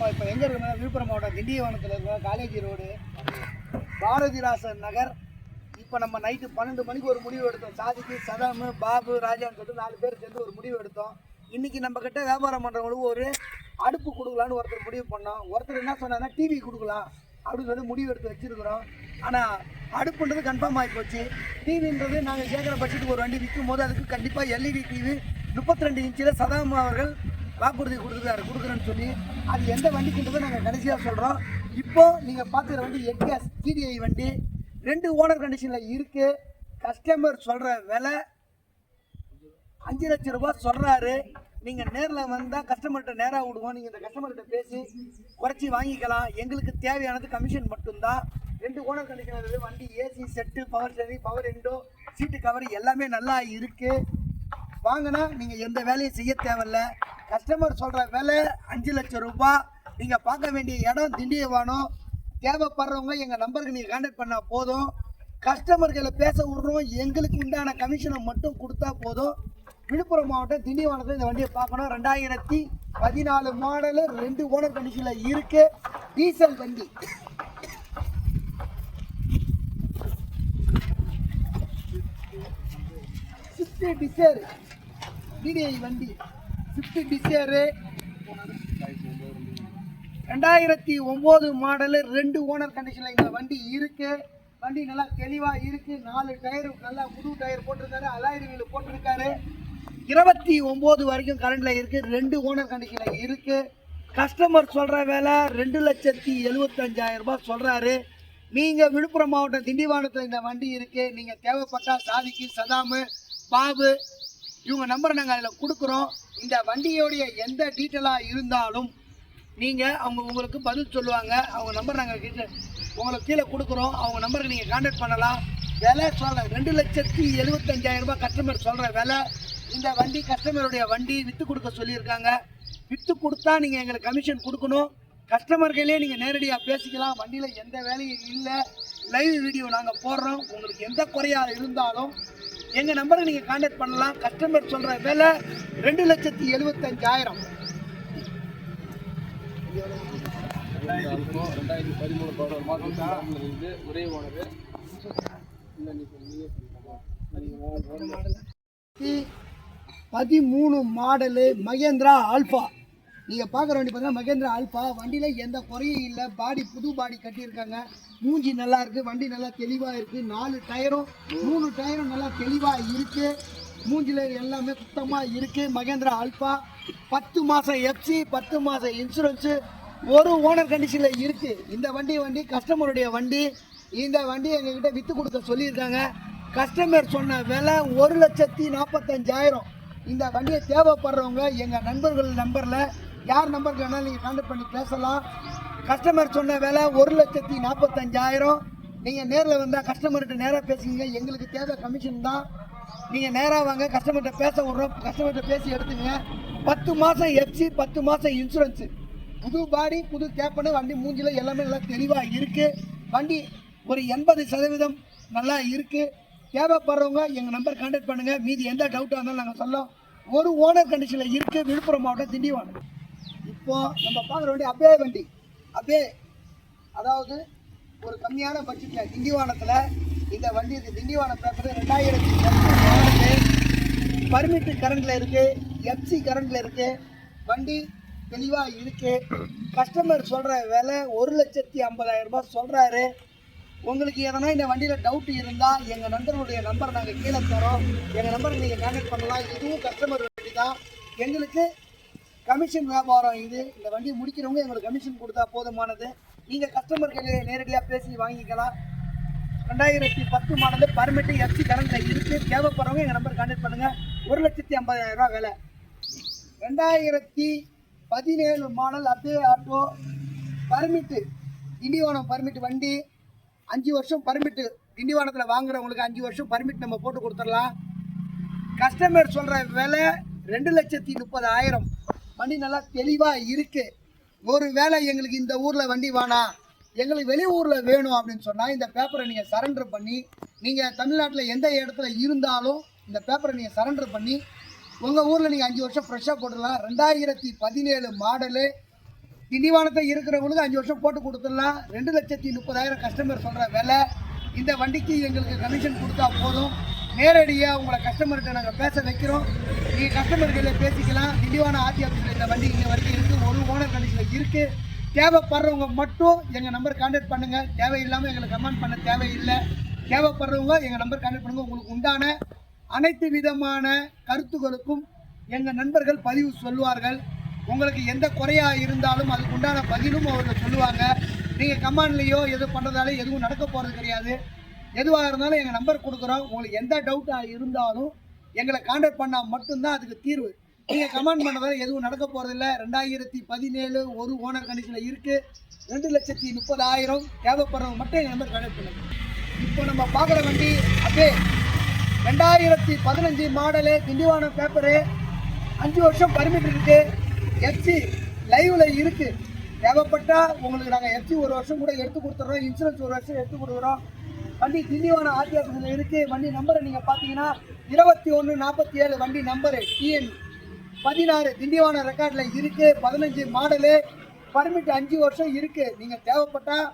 நம்ம இப்போ எங்கே இருக்கோம்னா விழுப்புரம் மாவட்டம் திண்டிவனத்தில் இருக்கிற காலேஜ் ரோடு பாரதிராசன் நகர். இப்போ நம்ம நைட்டு 12 மணிக்கு ஒரு முடிவு எடுத்தோம். சாதிக்கு சதாமு பாபு ராஜான்னு சொல்லிட்டு 4 பேர் சேர்ந்து ஒரு முடிவு எடுத்தோம். இன்றைக்கி நம்மக்கிட்ட வியாபாரம் பண்ணுறவங்களுக்கு ஒரு அடுப்பு கொடுக்கலான்னு ஒருத்தர் முடிவு பண்ணோம். ஒருத்தர் என்ன சொன்னாங்கன்னா டிவி கொடுக்கலாம் அப்படின்னு சொல்லி முடிவு எடுத்து வச்சுருக்குறோம். ஆனால் அடுப்புன்றது கன்ஃபார்ம் ஆகி போச்சு. டிவின்றது நாங்கள் கேட்குற பட்சத்துக்கு ஒரு வண்டி விற்கும் போது அதுக்கு கண்டிப்பாக எல்இடி டிவி 32 இன்ச்சில் சதாம் அவர்கள் வாக்குறுதி கொடுக்குறேன்னு சொல்லி அது எந்த வண்டிக்குன்றதை நாங்கள் கடைசியாக சொல்கிறோம். இப்போது நீங்கள் பார்க்குற வண்டி எக்ஸ் டிடிஐ வண்டி 2 ஓனர் கண்டிஷனில் இருக்குது. கஸ்டமர் சொல்கிற விலை 5 லட்சம் ரூபா சொல்கிறாரு. நீங்கள் நேரில் வந்தால் கஸ்டமர்கிட்ட நேராக விடுவோம். நீங்கள் இந்த கஸ்டமர்கிட்ட பேசி குறைச்சி வாங்கிக்கலாம். எங்களுக்கு தேவையானது கமிஷன் மட்டும்தான். 2 ஓனர் கண்டிஷனில் வண்டி AC set, power steering, power window, சீட்டு கவர் எல்லாமே நல்லா இருக்குது. வாங்கினா நீங்கள் எந்த வேலையும் செய்ய தேவையில்ல. கஸ்டமர் சொல்கிற விலை 5 லட்சம் ரூபா. நீங்கள் பார்க்க வேண்டிய இடம் திண்டிவனம். தேவைப்படுறவங்க எங்கள் நம்பருக்கு நீங்கள் கான்டாக்ட் பண்ணால் போதும். கஸ்டமர்களை பேச விட்றோம். எங்களுக்கு உண்டான கமிஷனை மட்டும் கொடுத்தா போதும். விழுப்புரம் மாவட்டம் திண்டிவனத்தில் இந்த வண்டியை பார்க்கணும். 2014 மாடலு 2 ஓனர் கண்டிஷனில் இருக்குது. டீசல் வண்டி. ஸ்விஃப்ட் டிசைர் டிடிஐ வண்டி. ஸ்விஃப்ட் டிசைரு 2009 மாடலு 2 ஓனர் கண்டிஷனில் இந்த வண்டி இருக்குது. வண்டி நல்லா தெளிவாக இருக்குது. 4 டயரு நல்லா புது டயர் போட்டிருக்காரு. அலாய் வீல் போட்டிருக்காரு. 29 வரைக்கும் கரண்டில் இருக்குது. 2 ஓனர் கண்டிஷனில் இருக்குது. கஸ்டமர் சொல்கிற வேலை 2,75,000 ரூபாய் சொல்கிறாரு. நீங்கள் விழுப்புரம் மாவட்டம் திண்டிவனத்தில் இந்த வண்டி இருக்குது. நீங்கள் தேவைப்பட்டால் சாதிக்கு சதாமு பாபு இவங்க நம்பரை நாங்கள் அதில் கொடுக்குறோம். இந்த வண்டியோடைய எந்த டீட்டெயிலாக இருந்தாலும் நீங்கள் உங்களுக்கு பதில் சொல்லுவாங்க. அவங்க நம்பர் நாங்கள் உங்களுக்கு கீழே கொடுக்குறோம். அவங்க நம்பருக்கு நீங்கள் கான்டாக்ட் பண்ணலாம். விலை சொல்கிற 2,75,000 ரூபாய் கஸ்டமர் சொல்கிற விலை. இந்த வண்டி கஸ்டமருடைய வண்டி விற்று கொடுக்க சொல்லியிருக்காங்க. விற்று கொடுத்தா நீங்கள் எங்களுக்கு கமிஷன் கொடுக்கணும். கஸ்டமர்களே நீங்கள் நேரடியாக பேசிக்கலாம். வண்டியில் எந்த வேலையும் இல்லை. லைவ் வீடியோ நாங்கள் போடுறோம். உங்களுக்கு எந்த குறையாக இருந்தாலும் எங்கள் நம்பருக்கு நீங்கள் கான்டாக்ட் பண்ணலாம். கஸ்டமர் சொல்கிற விலை 2,75,000. 13 மாடலு மகேந்திரா ஆல்ஃபா. நீங்கள் பார்க்குற வண்டி பார்த்தீங்கன்னா மகேந்திரா ஆல்ஃபா. வண்டியில் எந்த குறையும் இல்லை. பாடி புது பாடி கட்டியிருக்காங்க. மூஞ்சி நல்லா இருக்குது. வண்டி நல்லா தெளிவாக இருக்குது. 4 டயரும் 3 டயரும் நல்லா தெளிவாக இருக்குது. மூஞ்சில் எல்லாமே சுத்தமாக இருக்குது. மகேந்திரா ஆல்ஃபா 10 மாதம் எஃப்சி, 10 மாதம் இன்சூரன்ஸு, 1 ஓனர் கண்டிஷனில் இருக்குது. இந்த வண்டி கஸ்டமருடைய வண்டி. இந்த வண்டி எங்ககிட்ட விற்று கொடுக்க சொல்லியிருக்காங்க. கஸ்டமர் சொன்ன விலை 1,45,000. இந்த வண்டியை தேவைப்படுறவங்க எங்கள் நண்பர்கள் நம்பரில் யார் நம்பருக்கு வேணாலும் நீங்கள் கான்டாக்ட் பண்ணி பேசலாம். கஸ்டமர் சொன்ன விலை 1,45,000. நீங்கள் நேரில் வந்தால் கஸ்டமர்கிட்ட நேராக பேசுங்க. எங்களுக்கு தேவை கமிஷன் தான். நீங்கள் நேராக வாங்க. கஸ்டமர்கிட்ட பேச விட்றோம். கஸ்டமர்கிட்ட பேசி எடுத்துங்க. 10 மாதம் எஃப்சி, 10 மாதம் இன்சூரன்ஸு, புது பாடி புது கேப்பனு. வண்டி மூஞ்சில் எல்லாமே நல்லா தெளிவாக இருக்குது. வண்டி ஒரு 80% நல்லா இருக்குது. தேவைப்படுறவங்க எங்கள் நம்பர் கான்டாக்ட் பண்ணுங்கள். மீதி எந்த டவுட்டாக இருந்தாலும் நாங்கள் சொல்லும். 1 ஓனர் கண்டிஷனில் இருக்குது. விழுப்புரம் மாவட்டம் திண்டிவனம். இப்போது நம்ம பார்க்குற வண்டி அபே வண்டி. அபே அதாவது ஒரு கம்மியான பட்ஜெட்டில் திண்டிவனத்தில் இந்த வண்டி இருக்குது. Tindivanam paper 2010 model. பர்மிட்டு கரண்டில் இருக்குது. எஃப்சி கரண்டில் இருக்குது. வண்டி தெளிவாக இருக்குது. கஸ்டமர் சொல்கிற விலை 1,50,000 ரூபாய் சொல்கிறாரு. உங்களுக்கு எதனா இந்த வண்டியில் டவுட் இருந்தால் எங்கள் நண்பர்களுடைய நம்பரை நாங்கள் கீழே தரோம். எங்கள் நம்பரை நீங்கள் கான்டாக்ட் பண்ணலாம். இதுவும் கஸ்டமர் வண்டி தான். எங்களுக்கு கமிஷன் வியாபாரம் இது. இந்த வண்டி முடிக்கிறவங்க எங்களுக்கு கமிஷன் கொடுத்தா போதுமானது. நீங்கள் கஸ்டமர்களை நேரடியாக பேசி வாங்கிக்கலாம். 2010 மாடலு பர்மிட்டு எஃப்சி கரண்டில் இருக்குது. தேவைப்படுறவங்க எங்கள் நம்பர் கான்டாக்ட் பண்ணுங்கள். 1,50,000 ரூபா விலை. 2017 model Ape auto permit Tindivanam permit வண்டி. 5 வருஷம் பர்மிட்டு. திண்டிவனத்தில் வாங்குறவங்களுக்கு 5 வருஷம் பர்மிட் நம்ம போட்டு கொடுத்துடலாம். கஸ்டமர் சொல்கிற விலை 2,30,000. வண்டி நல்லா தெளிவாக இருக்குது. ஒரு வேளை எங்களுக்கு இந்த ஊரில் வண்டி வேணாம், எங்களுக்கு வெளியூரில் வேணும் அப்படின்னு சொன்னால் இந்த பேப்பரை நீங்கள் சரண்டர் பண்ணி, நீங்கள் தமிழ்நாட்டில் எந்த இடத்துல இருந்தாலும் இந்த பேப்பரை நீங்கள் சரண்டர் பண்ணி உங்கள் ஊரில் நீங்கள் 5 வருஷம் ஃப்ரெஷ்ஷாக போட்டுடலாம். 2017 மாடலு திண்டிவனத்தில் இருக்கிறவங்களுக்கு 5 வருஷம் போட்டு கொடுத்துடலாம். 2,30,000 கஸ்டமர் சொல்கிற விலை. இந்த வண்டிக்கு எங்களுக்கு கமிஷன் கொடுத்தா போதும். நேரடியாக உங்களை கஸ்டமர்கிட்ட நாங்கள் பேச வைக்கிறோம். நீங்கள் கஸ்டமர்களை பேசிக்கலாம். திண்டிவனம் ஆர்டி ஆஃபீஸில் இந்த வண்டி இன்ன வரைக்கும் இருக்குது. ஒரு ஓனர் கண்டிஷனில் இருக்குது. தேவைப்படுறவங்க மட்டும் எங்கள் நம்பர் கான்டாக்ட் பண்ணுங்கள். தேவையில்லாமல் எங்களுக்கு கமெண்ட் பண்ண தேவையில்லை. தேவைப்படுறவங்க எங்கள் நம்பர் கான்டாக்ட் பண்ணுங்கள். உங்களுக்கு உண்டான அனைத்து விதமான கருத்துக்களுக்கும் எங்கள் நண்பர்கள் பதிவு சொல்லுவார்கள். உங்களுக்கு எந்த குறையாக இருந்தாலும் அதுக்கு உண்டான பதிலும் அவர்கள் சொல்லுவாங்க. நீங்கள் கமெண்ட்லேயோ எது பண்ணுறதால எதுவும் நடக்க போகிறது கிடையாது. எதுவாக இருந்தாலும் எங்கள் நம்பர் கொடுக்குறோம். உங்களுக்கு எந்த டவுட்டாக இருந்தாலும் எங்களை கான்டாக்ட் பண்ணால் மட்டும்தான் அதுக்கு தீர்வு. நீங்கள் கமெண்ட் பண்ணுறதால எதுவும் நடக்க போகிறதில்ல. 2017 ஒரு ஓனர் கண்டிஷனில் இருக்குது. 2,30,000 தேவைப்படுறவங்க மட்டும் எங்கள் நம்பர் கான்டாக்ட் பண்ணுங்கள். இப்போ நம்ம பார்க்குற வண்டி அப்படியே 2015 மாடலு, திண்டிவனம் பேப்பரு, 5 வருஷம் பர்மிட் இருக்குது. எஃப்சி லைவில் இருக்குது. தேவைப்பட்டால் உங்களுக்கு நாங்கள் எஃப்சி 1 வருஷம் கூட எடுத்து கொடுத்துட்றோம். இன்சூரன்ஸ் 1 வருஷம் எடுத்து கொடுக்குறோம். வண்டி திண்டிவனம் ஆர்டி ஆஃபீஸில் இருக்குது. வண்டி நம்பரை நீங்கள் பார்த்தீங்கன்னா 2147 வண்டி நம்பரு TN 16 திண்டிவனம் ரெக்கார்டில் இருக்குது. 15 மாடலு, பர்மிட் 5 வருஷம் இருக்குது. நீங்கள் தேவைப்பட்டால்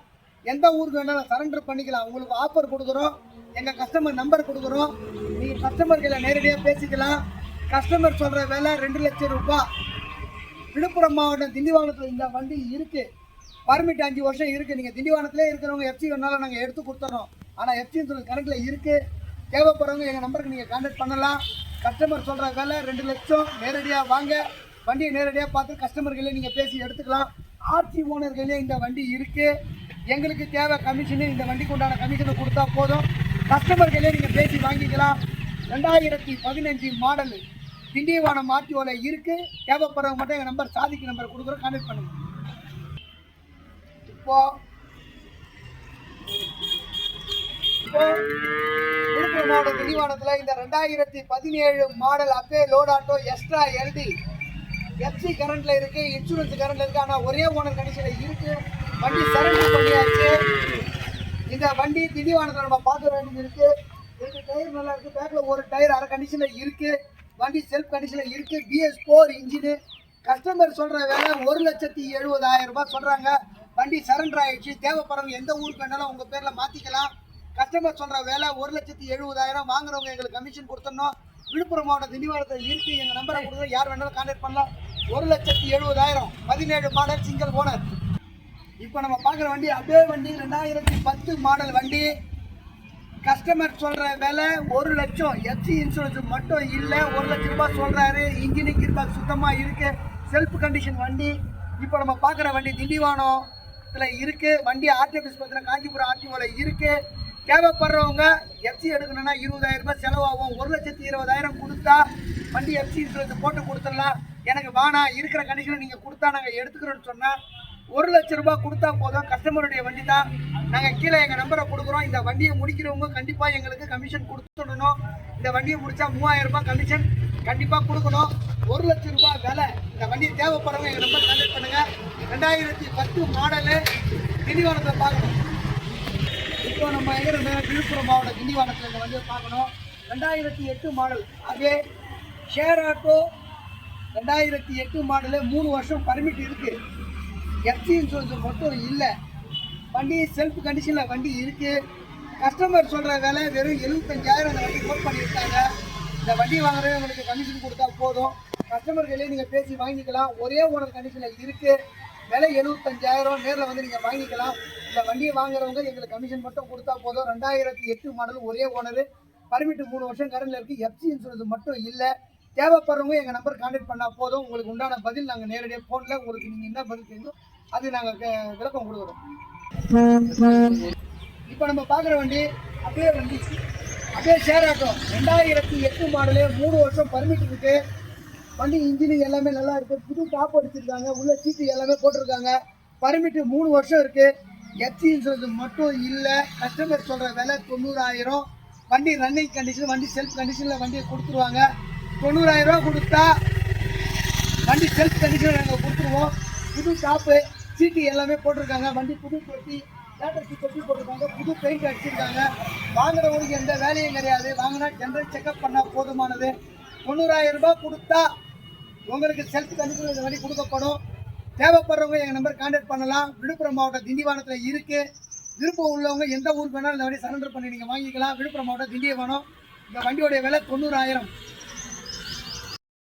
எந்த ஊருக்கு வேணாலும் சரண்டர் பண்ணிக்கலாம். உங்களுக்கு ஆஃபர் கொடுக்குறோம். எங்கள் கஸ்டமர் நம்பர் கொடுக்குறோம். நீங்கள் கஸ்டமர்களை நேரடியாக பேசிக்கலாம். கஸ்டமர் சொல்கிற விலை 2 லட்சம் ரூபாய். விழுப்புரம் மாவட்டம் திண்டிவனத்தில் இந்த வண்டி இருக்குது. பர்மிட் 5 வருஷம் இருக்குது. நீங்கள் திண்டிவனத்திலே இருக்கிறவங்க எஃப்சி வேணாலும் நாங்கள் எடுத்து கொடுத்துறோம். ஆனால் எஃப்சி இன்சூரன்ஸ் கணக்கில் இருக்குது. தேவைப்படுறவங்க எங்கள் நம்பருக்கு நீங்கள் கான்டாக்ட் பண்ணலாம். கஸ்டமர் சொல்கிற விலை 2 லட்சம். நேரடியாக வாங்க, வண்டியை நேரடியாக பார்த்து கஸ்டமர்களே நீங்கள் பேசி எடுத்துக்கலாம். ஆர்சி ஓனர்களே இந்த வண்டி இருக்குது. எங்களுக்கு தேவை கமிஷனு. இந்த வண்டிக்கு உண்டான கமிஷனை கொடுத்தா போதும். கஸ்டமர்களே நீங்கள் பேசி வாங்கிக்கலாம். 2015 மாடலு திண்டிவனம் ஆர்டிஓவில் இருக்குது. தேவைப்படுறவங்க மட்டும் எங்கள் நம்பர் சாதிக்கு நம்பர் கொடுக்குறோம். கான்டாக்ட் பண்ணுங்கள். இப்போ விழுப்புரம் மாவட்டம் திண்டிவனத்தில் இந்த 2017 model Ape load auto extra LT FC கரண்ட்டில் இருக்குது. இன்சூரன்ஸ் கரண்ட்டில் இருக்குது. ஆனால் ஒரே ஓனர் கண்டிஷனில் இருக்குது. வண்டி சரண்டர் பண்ணியாச்சு. இந்த வண்டி திண்டிவனத்தில் நம்ம பார்க்க வேண்டியது இருக்குது. 2 டயர் நல்லா இருக்குது. பேக்கில் ஒரு டயர் அரை கண்டிஷனில் இருக்குது. வண்டி செல்ஃப் கண்டிஷனில் இருக்குது. BS4 engine. கஸ்டமர் சொல்கிற வேலை 1,70,000 ரூபாய் சொல்கிறாங்க. வண்டி சரண்டர் ஆகிடுச்சு. தேவைப்படுறவங்க எந்த ஊருக்கு வேணாலும் உங்கள் பேரில் மாற்றிக்கலாம். கஸ்டமர் சொல்கிற வேலை 1,70,000. வாங்குறவங்க எங்களுக்கு கமிஷன் கொடுத்துடணும். விழுப்புரம் மாவட்டம் திண்டிவனத்தில் இருக்குது. எங்கள் நம்பரை கொடுத்து யார் வேணாலும் கான்டாக்ட் பண்ணலாம். 1,70,000 17 மாடல் சிங்கிள் ஓனர். இப்போ நம்ம பார்க்குற வண்டி அதே வண்டி 2010 மாடல் வண்டி. கஸ்டமர் சொல்கிற விலை 1 லட்சம். எஃப்சி இன்சூரன்ஸ் மட்டும் இல்லை. 1 லட்சம் ரூபாய் சொல்கிறாரு. இன்ஜினு கீர்பாக்ஸ் சுத்தமாக இருக்குது. செல்ஃப் கண்டிஷன் வண்டி. இப்போ நம்ம பார்க்குற வண்டி திண்டிவனத்தில் இருக்குது. வண்டி ஆர்டி ஆஃபீஸ் பார்த்தீங்கன்னா காஞ்சிபுரம் ஆர்டிஓவில் இருக்குது. தேவைப்படுறவங்க எஃப்சி எடுக்கணும்னா 20,000 ரூபாய் செலவாகும். 1,20,000 கொடுத்தா வண்டி எஃப்சி இன்சூரன்ஸ் போட்டு கொடுத்துடலாம். எனக்கு வேணாம், இருக்கிற கண்டிஷனில் நீங்கள் கொடுத்தா நாங்கள் எடுத்துக்கிறோன்னு சொன்னால் 1 லட்சம் ரூபாய் கொடுத்தா போதும். கஸ்டமருடைய வண்டி தான். நாங்கள் கீழே எங்கள் நம்பரை கொடுக்குறோம். இந்த வண்டியை முடிக்கிறவங்க கண்டிப்பாக எங்களுக்கு கமிஷன் கொடுத்துடணும். இந்த வண்டியை முடித்தா 3,000 ரூபாய் கமிஷன் கண்டிப்பாக கொடுக்கணும். 1 லட்சம் ரூபாய் விலை. இந்த வண்டியை தேவைப்படுறவங்க எங்கள் நம்பர் கான்டாக்ட் பண்ணுங்கள். 2010 மாடலு திண்டிவனத்தை பார்க்கணும். இப்போ நம்ம எங்கே விழுப்புரம் மாவட்டம் திண்டிவனத்தில் இந்த வண்டியை பார்க்கணும். 2008 மாடல் அதே ஷேர் ஆட்டோ. 2008 மாடலு 3 வருஷம் பர்மிட் இருக்குது. எஃப்சி இன்சூரன்ஸ் மட்டும் இல்லை. வண்டி செல்ஃப் கண்டிஷனில் வண்டி இருக்குது. கஸ்டமர் சொல்கிற விலை வெறும் 75,000 அந்த வண்டி கோட் பண்ணியிருக்காங்க. இந்த வண்டி வாங்குறவங்களுக்கு கமிஷன் கொடுத்தா போதும். கஸ்டமர்களே நீங்கள் பேசி வாங்கிக்கலாம். ஒரே ஓனர் கண்டிஷனில் இருக்குது. விலை 75,000. நேரில் வந்து நீங்கள் வாங்கிக்கலாம். இந்த வண்டியை வாங்குறவங்க எங்களுக்கு கமிஷன் மட்டும் கொடுத்தா போதும். 2008 மாடல் ஒரே ஓனர். பர்மிட் 3 வருஷம் கரண்டில் இருக்குது. எஃப்சி இன்சூரன்ஸ் மட்டும் இல்லை. தேவைப்படுறவங்க எங்கள் நம்பர் கான்டாக்ட் பண்ணால் போதும். உங்களுக்கு உண்டான பதில் நாங்கள் நேரடியாக ஃபோனில் உங்களுக்கு நீங்கள் என்ன பதில் தெரியும் அது நாங்கள் விளக்கம் கொடுக்குறோம். இப்போ நம்ம பார்க்குற வண்டி அப்படியே ஷேர் ஆட்டோ 2008 மாடலு 3 வருஷம் பர்மிட் இருக்குது. வண்டி இன்ஜினு எல்லாமே நல்லா இருக்குது. புது டாப் அடிச்சிருக்காங்க. உள்ள சீட்டு எல்லாமே போட்டிருக்காங்க. பர்மிட் 3 வருஷம் இருக்குது. எஃப்சி இன்சூரன்ஸ் மட்டும் இல்லை. கஸ்டமர் சொல்கிற விலை 90,000. வண்டி ரன்னிங் கண்டிஷன். வண்டி செல்ஃப் கண்டிஷனில் வண்டியை கொடுத்துருவாங்க. 90,000 ரூபா கொடுத்தா வண்டி செல்ஃப் கண்டிஷனில் நாங்கள் கொடுத்துருவோம். புது டாப்பு சீட்டு எல்லாமே போட்டிருக்காங்க. வண்டி புது தொட்டி லேட்டஸ்ட் தொட்டி போட்டிருக்காங்க. புது பெயிண்ட் அடிச்சிருக்காங்க. வாங்குறவங்களுக்கு எந்த வேலையும் கிடையாது. வாங்கினா ஜென்ரல் செக்அப் பண்ணால் போதுமானது. 90,000 ரூபாய் கொடுத்தா உங்களுக்கு செல்ஃப் கண்டிஷனில் இந்த வண்டி கொடுக்கப்படும். தேவைப்படுறவங்க எங்கள் நம்பர் கான்டாக்ட் பண்ணலாம். விழுப்புரம் மாவட்டம் திண்டிவனத்தில் இருக்குது. விருப்பம் உள்ளவங்க எந்த ஊருக்கு வேணாலும் இந்த வண்டி சரண்டர் பண்ணி நீங்கள் வாங்கிக்கலாம். விழுப்புரம் மாவட்டம் திண்டிவனம். இந்த வண்டியோடைய விலை 90,000.